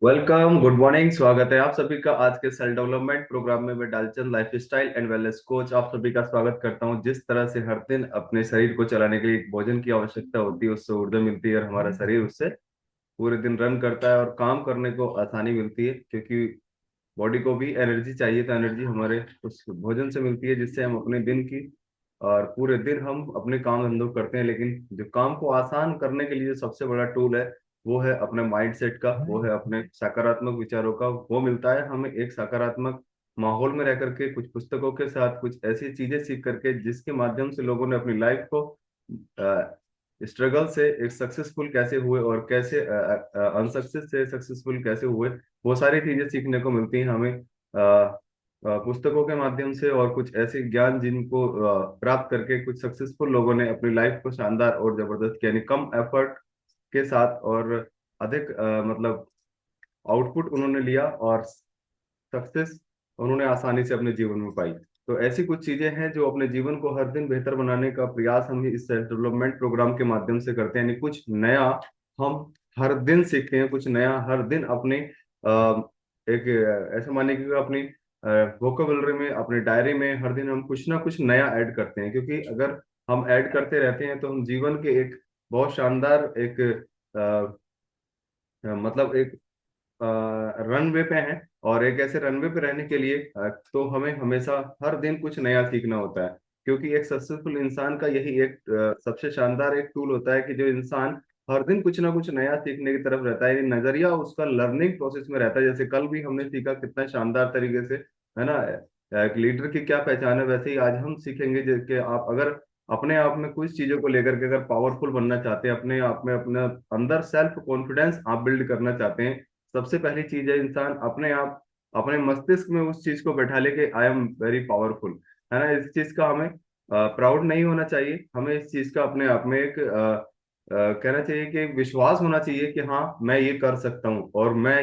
Welcome, good morning. स्वागत है आप सभी का आज के सेल्फ डेवलपमेंट प्रोग्राम में। मैं Dalchand life style and wellness coach आप सभी का स्वागत करता हूं। जिस तरह से हर दिन अपने शरीर को चलाने के लिए भोजन की आवश्यकता होती है, उससे ऊर्जा मिलती है और हमारा शरीर उससे पूरे दिन रन करता है और काम करने को आसानी मिलती है, क्योंकि बॉडी को भी एनर्जी चाहिए। तो एनर्जी हमारे उस भोजन से मिलती है, जिससे हम अपने दिन की और पूरे दिन हम अपने काम धंधों करते हैं। लेकिन जो काम को आसान करने के लिए जो सबसे बड़ा टूल है, वो है अपने माइंड सेट का, वो है अपने सकारात्मक विचारों का। वो मिलता है हमें एक सकारात्मक माहौल में रह करके, कुछ पुस्तकों के साथ, कुछ ऐसी चीजें सीख करके जिसके माध्यम से लोगों ने अपनी लाइफ को स्ट्रगल से एक सक्सेसफुल कैसे हुए और कैसे अनसक्सेस से सक्सेसफुल कैसे हुए। वो सारी चीजें सीखने को मिलती हैं हमें पुस्तकों के माध्यम से, और कुछ ऐसे ज्ञान जिनको प्राप्त करके कुछ सक्सेसफुल लोगों ने अपनी लाइफ को शानदार और जबरदस्त, यानी कम एफर्ट के साथ और अधिक मतलब आउटपुट उन्होंने लिया और सक्सेस उन्होंने आसानी से अपने जीवन में पाई। तो ऐसी कुछ चीजें हैं जो अपने जीवन को हर दिन बेहतर बनाने का प्रयास हम इस सेल्फ डेवलपमेंट प्रोग्राम के माध्यम से करते हैं। यानी कुछ नया हम हर दिन सीखते हैं, कुछ नया हर दिन अपने एक ऐसा मानिए कि अपनी वोकेबलरी में, अपने डायरी में हर दिन हम कुछ ना कुछ नया ऐड करते हैं। क्योंकि अगर हम ऐड करते रहते हैं तो हम जीवन के एक बहुत शानदार एक मतलब एक रनवे पे हैं। और एक ऐसे रनवे पे रहने के लिए तो हमें हमेशा हर दिन कुछ नया सीखना होता है। क्योंकि एक सक्सेसफुल इंसान का यही एक सबसे शानदार एक टूल होता है कि जो इंसान हर दिन कुछ ना कुछ नया सीखने की तरफ रहता है, यानी नजरिया उसका लर्निंग प्रोसेस में रहता है। जैसे कल भी हमने सीखा कितना शानदार तरीके से, है ना, एक लीडर की क्या पहचान है, वैसे ही आज हम सीखेंगे कि आप अगर अपने आप में कुछ चीजों को लेकर के अगर पावरफुल बनना चाहते हैं, अपने आप में अपना अंदर सेल्फ कॉन्फिडेंस आप बिल्ड करना चाहते हैं, सबसे पहली चीज है इंसान अपने आप अपने मस्तिष्क में उस चीज को बैठा ले कि आई एम वेरी पावरफुल, है ना। इस चीज का हमें प्राउड नहीं होना चाहिए, हमें इस चीज का अपने आप में एक कहना चाहिए कि विश्वास होना चाहिए कि हाँ मैं ये कर सकता हूँ और मैं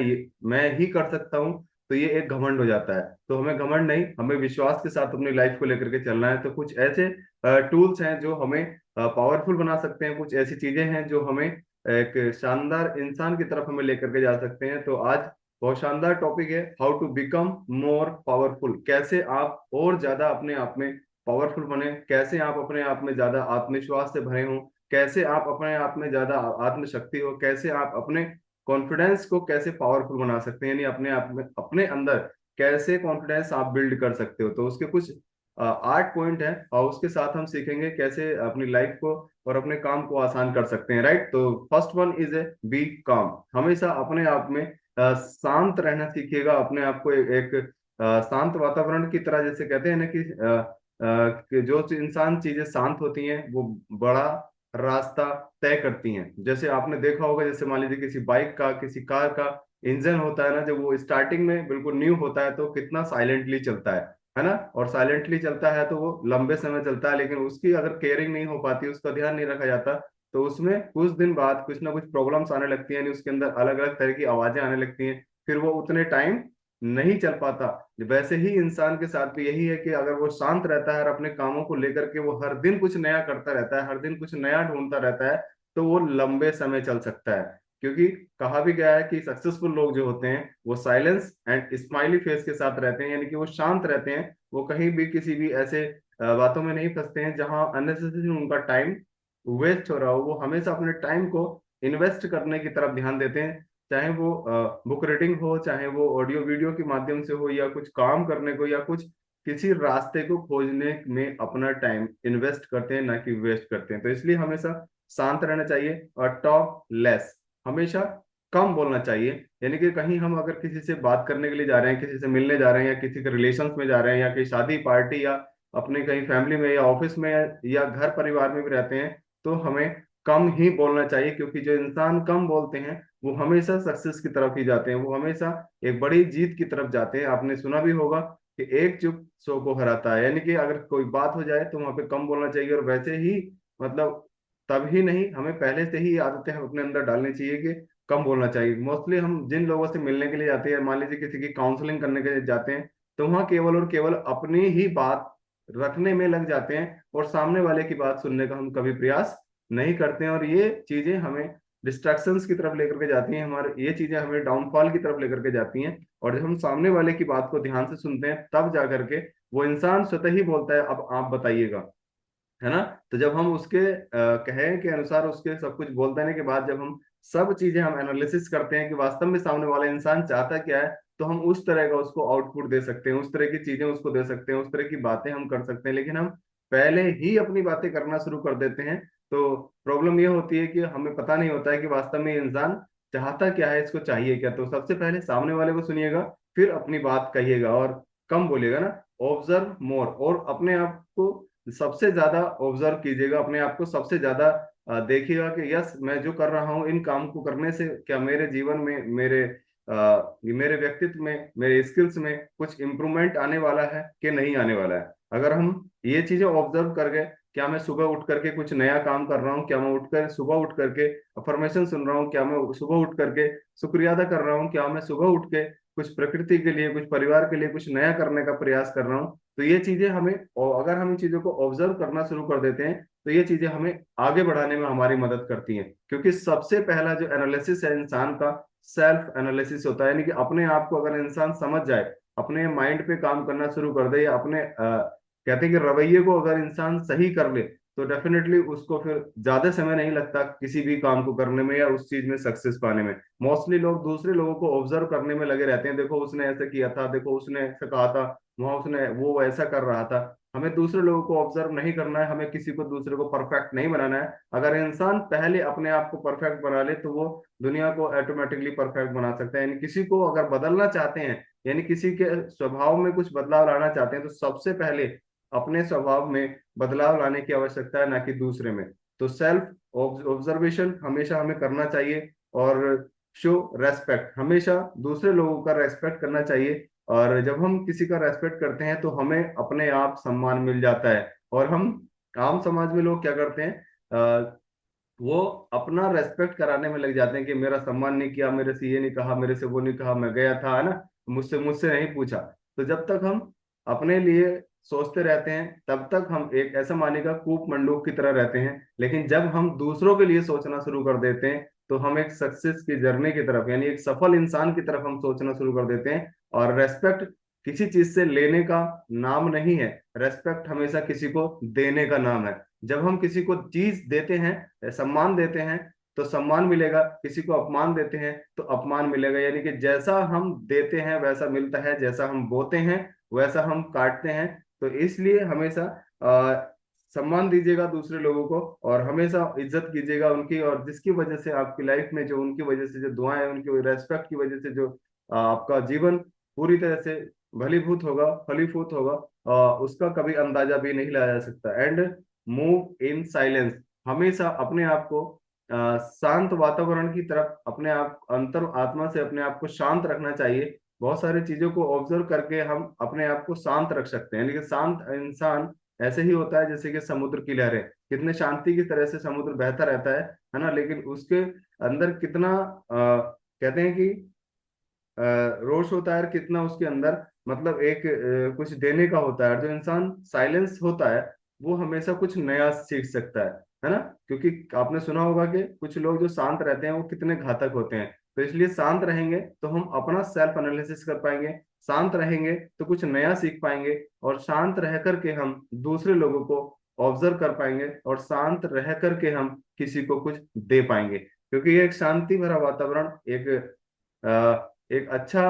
ही कर सकता हूँ। तो ये एक घमंड हो जाता है। तो हमें घमंड नहीं, हमें विश्वास के साथ अपनी लाइफ को लेकर के चलना है। तो कुछ ऐसे टूल्स हैं जो हमें पावरफुल बना सकते हैं, कुछ ऐसी चीजें हैं जो हमें एक शानदार इंसान की तरफ हमें लेकर के जा सकते हैं। तो आज बहुत शानदार टॉपिक है, how to become more powerful. कैसे आप और ज्यादा अपने आप में पावरफुल बने, कैसे आप अपने आप में ज्यादा आत्मविश्वास से भरे हों, कैसे आप अपने आप में ज्यादा आत्मशक्ति हो, कैसे आप अपने कॉन्फिडेंस को कैसे पावरफुल बना सकते हैं, यानी अपने आप में अपने अंदर कैसे कॉन्फिडेंस आप बिल्ड कर सकते हो। तो उसके कुछ 8 पॉइंट है और उसके साथ हम सीखेंगे कैसे अपनी लाइफ को और अपने काम को आसान कर सकते हैं, राइट। तो first one is a be calm. हमेशा अपने आप में शांत रहना सीखिएगा। अपने आप को एक शांत वातावरण की तरह, जैसे कहते हैं ना कि जो इंसान चीजें शांत होती हैं वो बड़ा रास्ता तय करती हैं। जैसे आपने देखा होगा, जैसे मान लीजिए किसी बाइक का, किसी कार का इंजन होता है ना, जब वो स्टार्टिंग में बिल्कुल न्यू होता है तो कितना साइलेंटली चलता है ना। और साइलेंटली चलता है तो वो लंबे समय चलता है, लेकिन उसकी अगर केयरिंग नहीं हो पाती, उसका ध्यान नहीं रखा जाता, तो उसमें कुछ दिन बाद कुछ ना कुछ प्रॉब्लम्स आने लगती हैं, यानी उसके अंदर अलग अलग तरह की आवाजें आने लगती हैं, फिर वो उतने टाइम नहीं चल पाता। वैसे ही इंसान के साथ भी यही है कि अगर वो शांत रहता है और अपने कामों को लेकर के वो हर दिन कुछ नया करता रहता है, हर दिन कुछ नया ढूंढता रहता है, तो वो लंबे समय चल सकता है। क्योंकि कहा भी गया है कि सक्सेसफुल लोग जो होते हैं वो साइलेंस एंड स्माइली फेस के साथ रहते हैं, यानी कि वो शांत रहते हैं। वो कहीं भी किसी भी ऐसे बातों में नहीं फंसते हैं जहां अननेसेसरी उनका टाइम वेस्ट हो रहा हो। वो हमेशा अपने टाइम को इन्वेस्ट करने की तरफ ध्यान देते हैं, चाहे वो बुक रीडिंग हो, चाहे वो ऑडियो वीडियो के माध्यम से हो, या कुछ काम करने को, या कुछ किसी रास्ते को खोजने में अपना टाइम इन्वेस्ट करते हैं, ना कि वेस्ट करते हैं। तो इसलिए हमेशा शांत रहना चाहिए और टॉक लेस, हमेशा कम बोलना चाहिए। यानी कि कहीं हम अगर किसी से बात करने के लिए जा रहे हैं, किसी से मिलने जा रहे हैं, या किसी के रिलेशंस में जा रहे हैं, या कहीं शादी पार्टी, या अपने कहीं फैमिली में या ऑफिस में या घर परिवार में भी रहते हैं, तो हमें कम ही बोलना चाहिए। क्योंकि जो इंसान कम बोलते हैं वो हमेशा सक्सेस की तरफ ही जाते हैं, वो हमेशा एक बड़ी जीत की तरफ जाते हैं। आपने सुना भी होगा कि एक चुप सौ को हराता है, यानी कि अगर कोई बात हो जाए तो वहां पे कम बोलना चाहिए। और वैसे ही मतलब तब ही नहीं, हमें पहले से ही आदतें हम अपने अंदर डालनी चाहिए कि कम बोलना चाहिए। मोस्टली हम जिन लोगों से मिलने के लिए जाते हैं, मान लीजिए किसी की काउंसलिंग करने के लिए जाते हैं, तो वहां केवल और केवल अपनी ही बात रखने में लग जाते हैं और सामने वाले की बात सुनने का हम कभी प्रयास नहीं करते हैं। और ये चीजें हमें डिस्ट्रैक्शंस की तरफ लेकर के जाती हैं, हमारे ये चीजें हमें डाउनफॉल की तरफ लेकर के जाती हैं। और जब हम सामने वाले की बात को ध्यान से सुनते हैं तब जा करके वो इंसान स्वतः ही बोलता है अब आप बताइएगा, है ना। तो जब हम उसके कहे के अनुसार उसके सब कुछ बोल देने के बाद जब हम सब चीजें हम एनालिसिस करते हैं कि वास्तव में सामने वाला इंसान चाहता क्या है, तो हम उस तरह का उसको आउटपुट दे सकते हैं, उस तरह की चीजें उसको दे सकते हैं, उस तरह की बातें हम कर सकते हैं। लेकिन हम पहले ही अपनी बातें करना शुरू कर देते हैं, तो प्रॉब्लम ये होती है कि हमें पता नहीं होता है कि वास्तव में ये इंसान चाहता क्या है, इसको चाहिए क्या। तो सबसे पहले सामने वाले को सुनिएगा, फिर अपनी बात कहिएगा और कम बोलिएगा ना। ऑब्जर्व मोर, और अपने आप को सबसे ज्यादा ऑब्जर्व कीजिएगा, अपने आप को सबसे ज्यादा देखिएगा कि यस मैं जो कर रहा हूँ इन काम को करने से क्या मेरे जीवन में, मेरे व्यक्तित्व में, मेरे स्किल्स में कुछ इम्प्रूवमेंट आने वाला है कि नहीं आने वाला है। अगर हम ये चीजें ऑब्जर्व कर गए, क्या मैं सुबह उठ करके कुछ नया काम कर रहा हूँ, क्या मैं उठकर सुबह उठ करके अफर्मेशन सुन रहा हूँ, क्या मैं सुबह उठ करके शुक्रिया अदा कर रहा हूँ, क्या मैं सुबह उठ के कुछ प्रकृति के लिए, कुछ परिवार के लिए कुछ नया करने का प्रयास कर रहा हूँ। तो ये चीजें हमें, और अगर हम इन चीजों को ऑब्जर्व करना शुरू कर देते हैं तो ये चीजें हमें आगे बढ़ाने में हमारी मदद करती हैं। क्योंकि सबसे पहला जो एनालिसिस है इंसान का, सेल्फ एनालिसिस होता है। यानी कि अपने आप को अगर इंसान समझ जाए, अपने माइंड पे काम करना शुरू कर दे, या अपने कहते हैं कि रवैये को अगर इंसान सही कर ले, तो डेफिनेटली उसको फिर ज्यादा समय नहीं लगता किसी भी काम को करने में या उस चीज में सक्सेस पाने में। मोस्टली लोग दूसरे लोगों को ऑब्जर्व करने में लगे रहते हैं, देखो उसने ऐसा किया था, देखो उसने ऐसा कहा था, वहां उसने वो ऐसा कर रहा था। हमें दूसरे लोगों को ऑब्जर्व नहीं करना है, हमें किसी को दूसरे को परफेक्ट नहीं बनाना है। अगर इंसान पहले अपने आप को परफेक्ट बना ले तो वो दुनिया को ऑटोमेटिकली परफेक्ट बना सकता है। यानी किसी को अगर बदलना चाहते हैं, यानी किसी के स्वभाव में कुछ बदलाव लाना चाहते हैं, तो सबसे पहले अपने स्वभाव में बदलाव लाने की आवश्यकता है, ना कि दूसरे में। तो सेल्फ ऑब्जर्वेशन हमेशा हमें करना चाहिए, और शो रेस्पेक्ट, हमेशा दूसरे लोगों का रेस्पेक्ट करना चाहिए। और जब हम किसी का रेस्पेक्ट करते हैं तो हमें अपने आप सम्मान मिल जाता है। और हम आम समाज में लोग क्या करते हैं, वो अपना रेस्पेक्ट कराने में लग जाते हैं कि मेरा सम्मान नहीं किया, मेरे से ये नहीं कहा, मेरे से वो नहीं कहा, मैं गया था, है ना, मुझसे मुझसे नहीं पूछा। तो जब तक हम अपने लिए सोचते रहते हैं तब तक हम एक ऐसा मानेगा कूप मंडूक की तरह रहते हैं। लेकिन जब हम दूसरों के लिए सोचना शुरू कर देते हैं तो हम एक सक्सेस की जर्नी की तरफ, यानी एक सफल इंसान की तरफ हम सोचना शुरू कर देते हैं। और रेस्पेक्ट किसी चीज से लेने का नाम नहीं है, रेस्पेक्ट हमेशा किसी को देने का नाम है। जब हम किसी को चीज देते हैं, सम्मान देते हैं, तो सम्मान मिलेगा, किसी को अपमान देते हैं तो अपमान मिलेगा। यानी कि जैसा हम देते हैं वैसा मिलता है, जैसा हम बोते हैं वैसा हम काटते हैं। तो इसलिए हमेशा सम्मान दीजिएगा दूसरे लोगों को, और हमेशा इज्जत कीजिएगा उनकी, और जिसकी वजह से आपकी लाइफ में जो, उनकी वजह से जो दुआएं, उनकी रेस्पेक्ट की वजह से जो आपका जीवन पूरी तरह से भलीभूत होगा, फलीभूत होगा, उसका कभी अंदाजा भी नहीं लगाया जा सकता। एंड मूव इन साइलेंस, हमेशा अपने आप को शांत वातावरण की तरफ, अपने आप अंतर आत्मा से अपने आप को शांत रखना चाहिए। बहुत सारी चीजों को ऑब्जर्व करके हम अपने आप को शांत रख सकते हैं। लेकिन शांत इंसान ऐसे ही होता है जैसे कि समुद्र की लहरें, कितने शांति की तरह से समुद्र बहता रहता है ना, लेकिन उसके अंदर कितना कहते हैं कि रोष होता है, और कितना उसके अंदर मतलब एक कुछ देने का होता है। और जो इंसान साइलेंस होता है वो हमेशा कुछ नया सीख सकता है ना। क्योंकि आपने सुना होगा कि कुछ लोग जो शांत रहते हैं वो कितने घातक होते हैं। तो इसलिए शांत रहेंगे तो हम अपना सेल्फ एनालिसिस कर पाएंगे, शांत रहेंगे तो कुछ नया सीख पाएंगे, और शांत रह करके हम दूसरे लोगों को ऑब्जर्व कर पाएंगे, और शांत रह करके हम किसी को कुछ दे पाएंगे। क्योंकि ये एक शांति भरा वातावरण एक अच्छा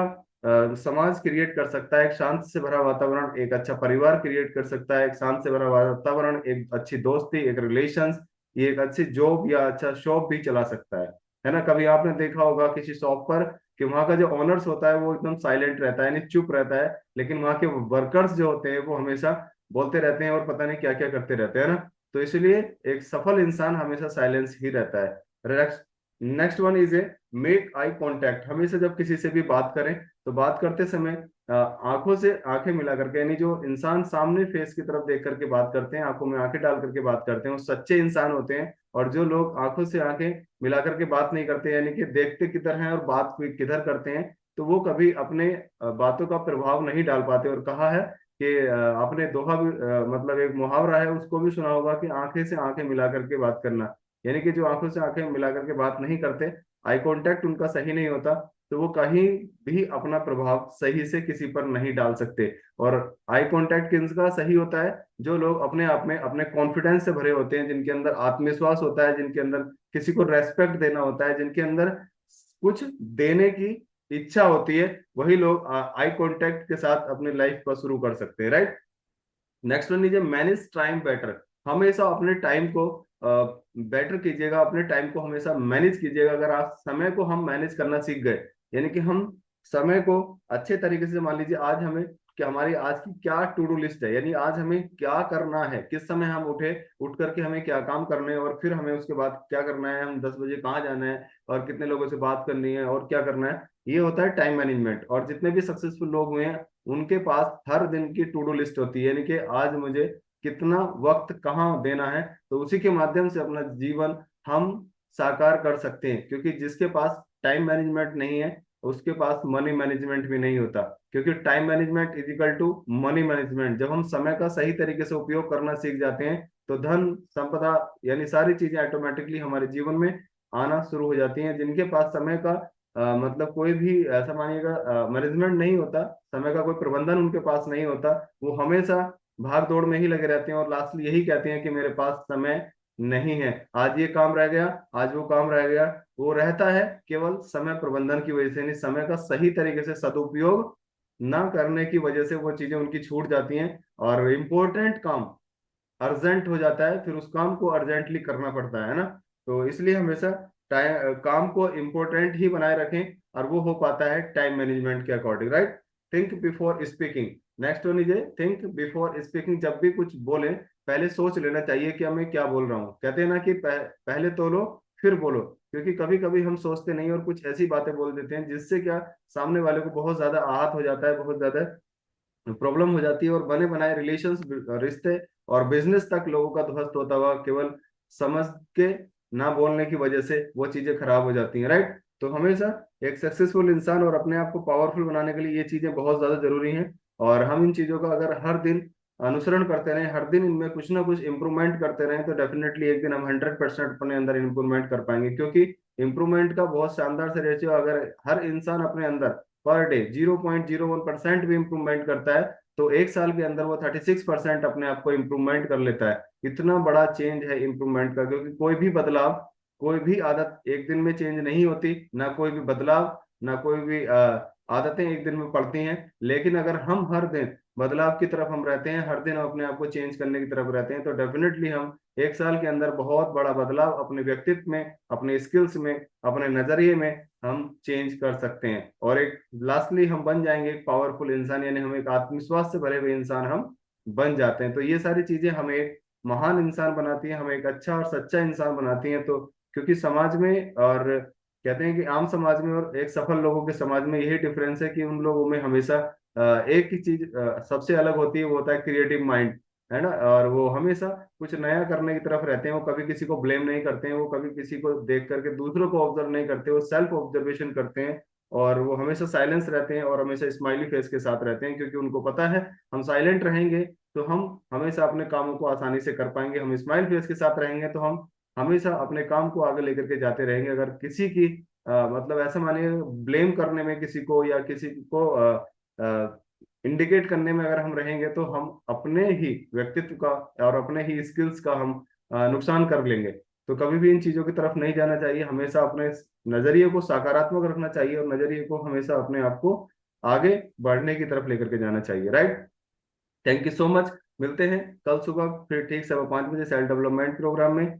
समाज क्रिएट कर सकता है। एक शांत से भरा वातावरण एक अच्छा परिवार क्रिएट कर सकता है। एक शांत से भरा वातावरण एक अच्छी दोस्ती, एक रिलेशंस, ये एक अच्छी जॉब या अच्छा शॉप भी चला सकता है ना। कभी आपने देखा होगा किसी शॉप पर कि वहाँ का जो ओनर्स होता है वो एकदम साइलेंट रहता है, यानी चुप रहता है, लेकिन वहाँ के वर्कर्स जो होते हैं वो हमेशा बोलते रहते हैं और पता नहीं क्या क्या करते रहते हैं ना। तो इसलिए एक सफल इंसान हमेशा साइलेंस ही रहता है। Next one is A make eye contact, हमेशा जब किसी से भी बात करें तो बात करते समय आंखों से आंखें मिला करके, यानी जो इंसान सामने फेस की तरफ देख करके बात करते हैं, आंखों में आंखें डाल करके बात करते हैं, वो सच्चे इंसान होते हैं। और जो लोग आंखों से आंखें मिला करके बात नहीं करते, यानी कि देखते किधर हैं और बात किधर करते हैं, तो वो कभी अपने बातों का प्रभाव नहीं डाल पाते। और कहा है कि आपने दोहा भी मतलब एक मुहावरा है उसको भी सुना होगा कि आंखें से आंखें मिला करके बात करना। यानी कि जो आंखों से आंखें मिला करके बात नहीं करते, आई कांटेक्ट उनका सही नहीं होता, तो वो कहीं भी अपना प्रभाव सही से किसी पर नहीं डाल सकते। और आई कांटेक्ट किसका सही होता है? जो लोग अपने आप में अपने कॉन्फिडेंस से भरे होते हैं, जिनके अंदर आत्मविश्वास होता है, जिनके अंदर किसी को रेस्पेक्ट देना होता है, जिनके अंदर कुछ देने की इच्छा होती है, वही लोग आई कांटेक्ट के साथ अपनी लाइफ को शुरू कर सकते हैं, राइट। नेक्स्ट वन लीजिए, मैनेज टाइम बेटर। हमेशा अपने टाइम को बेटर कीजिएगा, अपने टाइम को हमेशा मैनेज कीजिएगा। अगर आप समय को हम मैनेज करना सीख गए, यानी कि हम समय को अच्छे तरीके से, मान लीजिए आज हमें कि हमारी आज की क्या टू डू लिस्ट है, यानी आज हमें क्या करना है, किस समय हम उठे, उठ करके हमें क्या काम करने हैं, और फिर हमें उसके बाद क्या करना है, हम 10 बजे कहाँ जाना है, और कितने लोगों से बात करनी है, और क्या करना है, ये होता है टाइम मैनेजमेंट। और जितने भी सक्सेसफुल लोग हुए हैं, उनके पास हर दिन की टू डू लिस्ट होती है, यानी कि आज मुझे कितना वक्त कहाँ देना है, तो उसी के माध्यम से अपना जीवन हम साकार कर सकते हैं। क्योंकि जिसके पास टाइम मैनेजमेंट नहीं है, उसके पास मनी मैनेजमेंट भी नहीं होता। क्योंकि time management is equal to money management. जब हम समय का सही तरीके से उपयोग करना सीख जाते हैं, तो धन संपदा यानी सारी चीजें ऑटोमेटिकली हमारे जीवन में आना शुरू हो जाती हैं। जिनके पास समय का मतलब कोई भी ऐसा मानिएगा मैनेजमेंट नहीं होता, समय का कोई प्रबंधन उनके पास नहीं होता, वो हमेशा भाग दौड़ में ही लगे रहते हैं, और लास्टली यही कहते हैं कि मेरे पास समय नहीं है, आज ये काम रह गया, आज वो काम रह गया। वो रहता है केवल समय प्रबंधन की वजह से, नहीं समय का सही तरीके से सदुपयोग ना करने की वजह से वो चीजें उनकी छूट जाती हैं, और इम्पोर्टेंट काम अर्जेंट हो जाता है, फिर उस काम को अर्जेंटली करना पड़ता है ना। तो इसलिए हमेशा टाइम काम को इम्पोर्टेंट ही बनाए रखें, और वो हो पाता है टाइम मैनेजमेंट के according, right. Think before speaking. Next one is think before speaking. जब भी कुछ बोले, पहले सोच लेना चाहिए कि मैं क्या बोल रहा हूँ। कहते हैं ना कि पहले तोलो फिर बोलो। क्योंकि कभी कभी हम सोचते नहीं और कुछ ऐसी बातें बोल देते हैं, जिससे क्या सामने वाले को बहुत ज्यादा आहत हो जाता है, बहुत ज्यादा प्रॉब्लम हो जाती है, और बने बनाए रिलेशंस, रिश्ते और बिजनेस तक लोगों का ध्वस्त होता हुआ, केवल समझ के ना बोलने की वजह से वो चीजें खराब हो जाती हैं, राइट। तो हमेशा एक सक्सेसफुल इंसान और अपने आप को पावरफुल बनाने के लिए ये चीजें बहुत ज्यादा जरूरी हैं। और हम इन चीजों का अगर हर दिन अनुसरण करते रहें, हर दिन इनमें कुछ ना कुछ इंप्रूवमेंट करते रहें, तो डेफिनेटली एक दिन हम 100% अपने अंदर इंप्रूवमेंट कर पाएंगे। क्योंकि इंप्रूवमेंट का बहुत शानदार से रेशियो, अगर हर इंसान अपने अंदर पर डे 0.01% भी इंप्रूवमेंट करता है, तो एक साल के अंदर वो 36% अपने आप को इम्प्रूवमेंट कर लेता है। इतना बड़ा चेंज है इम्प्रूवमेंट का। क्योंकि कोई भी बदलाव, कोई भी आदत एक दिन में चेंज नहीं होती, ना कोई भी बदलाव, ना कोई भी आदतें एक दिन में पड़ती हैं। लेकिन अगर हम हर दिन बदलाव की तरफ हम रहते हैं, हर दिन अपने आप को चेंज करने की तरफ रहते हैं, तो डेफिनेटली हम एक साल के अंदर बहुत बड़ा बदलाव अपने व्यक्तित्व में, अपने स्किल्स में, अपने नजरिए में हम चेंज कर सकते हैं। और एक लास्टली हम बन जाएंगे एक पावरफुल इंसान, यानी हम एक आत्मविश्वास से भरे हुए इंसान हम बन जाते हैं। तो ये सारी चीजें हमें एक महान इंसान बनाती हैं, हमें एक अच्छा और सच्चा इंसान बनाती हैं। तो क्योंकि समाज में, और कहते हैं कि आम समाज में और एक सफल लोगों के समाज में यही डिफरेंस है कि उन लोगों में हमेशा एक ही चीज सबसे अलग होती है, वो होता है क्रिएटिव माइंड, है ना। और वो हमेशा कुछ नया करने की तरफ रहते हैं, वो कभी किसी को ब्लेम नहीं करते हैं, वो कभी किसी को देख करके दूसरों को ऑब्जर्व नहीं करते, वो सेल्फ ऑब्जर्वेशन करते हैं। और वो हमेशा साइलेंस रहते हैं, और हमेशा स्माइली फेस के साथ रहते हैं, क्योंकि उनको पता है हम साइलेंट रहेंगे तो हम हमेशा अपने कामों को आसानी से कर पाएंगे, हम स्माइल फेस के साथ रहेंगे तो हम हमेशा अपने काम को आगे लेकर के जाते रहेंगे। अगर किसी की मतलब ऐसा मानिए ब्लेम करने में किसी को, या किसी को इंडिकेट करने में अगर हम रहेंगे, तो हम अपने ही व्यक्तित्व का और अपने ही स्किल्स का हम नुकसान कर लेंगे। तो कभी भी इन चीजों की तरफ नहीं जाना चाहिए, हमेशा अपने नजरिए को सकारात्मक रखना चाहिए, और नजरिए को हमेशा अपने आप को आगे बढ़ने की तरफ लेकर के जाना चाहिए, right. Thank you so much. मिलते हैं कल सुबह फिर ठीक 5:15 बजे सेल्फ डेवलपमेंट प्रोग्राम में।